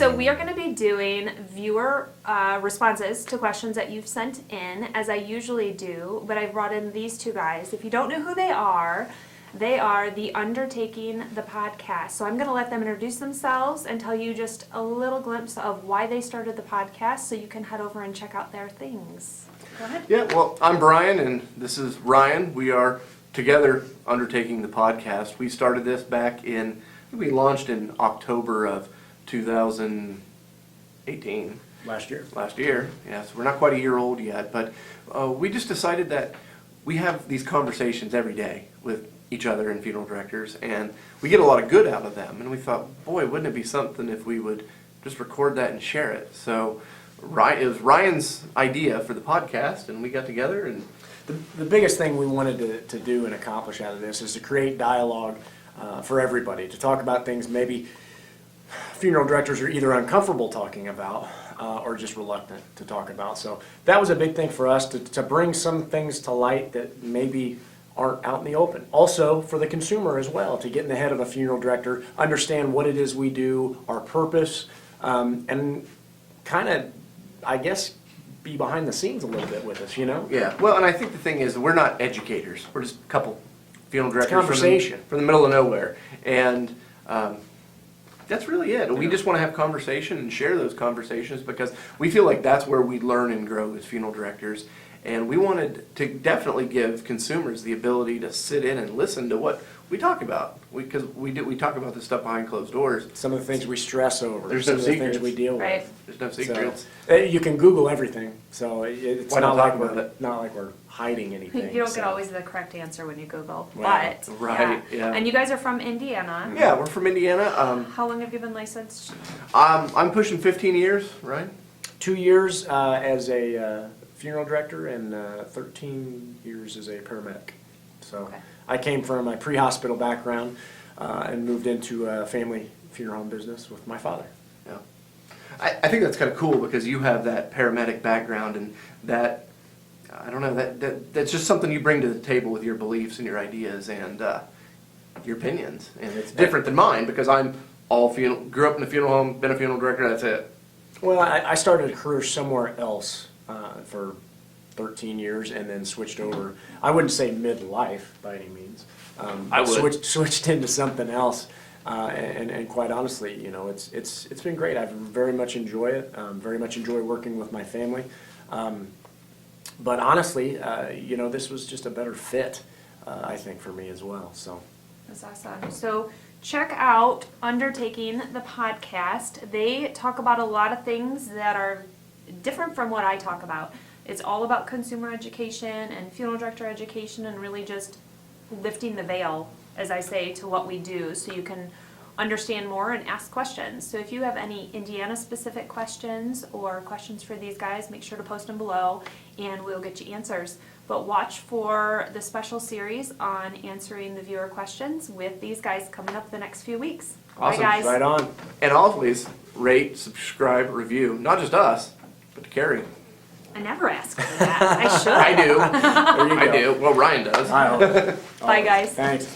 so we are going to be doing viewer responses to questions that you've sent in, as I usually do, but I brought in these two guys. If you don't know who they are the Undertaking the Podcast. So I'm going to let them introduce themselves and tell you just a little glimpse of why they started the podcast, so you can head over and check out their things. Go ahead. Yeah, well, I'm Brian, and this is Ryan. We are together Undertaking the Podcast. We started this back in, we launched in October of 2018. Last year, yeah, so we're not quite a year old yet, but we just decided that we have these conversations every day with each other and funeral directors, and we get a lot of good out of them, and we thought, boy, wouldn't it be something if we would just record that and share it. So it was Ryan's idea for the podcast, and we got together. And the biggest thing we wanted to do and accomplish out of this is to create dialogue for everybody, to talk about things maybe funeral directors are either uncomfortable talking about or just reluctant to talk about. So that was a big thing for us, to bring some things to light that maybe aren't out in the open. Also for the consumer as well, to get in the head of a funeral director, understand what it is we do, our purpose, and kind of, I guess, be behind the scenes a little bit with us, you know? Yeah, well, and I think the thing is, we're not educators. We're just a couple funeral directors conversation from the middle of nowhere. And that's really it. We just want to have conversation and share those conversations, because we feel like that's where we learn and grow as funeral directors. And we wanted to definitely give consumers the ability to sit in and listen to what we talk about. Because we talk about this stuff behind closed doors. Some of the things we stress over. There's some no of the secrets. things we deal Right. with. There's no secrets. So, you can Google everything, so it's Why not not like talk about it? not like we're hiding anything. You don't so. get always the correct answer when you Google, Right. but Right, yeah. And you guys are from Indiana. Yeah, we're from Indiana. How long have you been licensed? I'm pushing 15 years, right? 2 years as a funeral director and 13 years as a paramedic. So Okay. I came from a pre-hospital background and moved into a family funeral home business with my father. Yeah. I think that's kind of cool, because you have that paramedic background, and that, I don't know, that's just something you bring to the table with your beliefs and your ideas and your opinions. And it's different than mine, because I'm grew up in a funeral home, been a funeral director, that's it. Well, I started a career somewhere else for 13 years and then switched over. I wouldn't say midlife by any means. I would. Switched into something else, and quite honestly, you know, it's been great. I very much enjoy it. Very much enjoy working with my family. But honestly, you know, this was just a better fit, I think, for me as well. So That's awesome. So check out Undertaking the Podcast. They talk about a lot of things that are different from what I talk about. It's all about consumer education and funeral director education, and really just lifting the veil, as I say, to what we do, so you can understand more and ask questions. So if you have any Indiana specific questions or questions for these guys, make sure to post them below and we'll get you answers. But watch for the special series on answering the viewer questions with these guys coming up the next few weeks. Awesome. Bye, guys. right on. And always rate, subscribe, review. Not just us, but Kari. I never ask for that. I should. I do. There you go. I do. Well, Ryan does. I hope. Bye, guys. Thanks.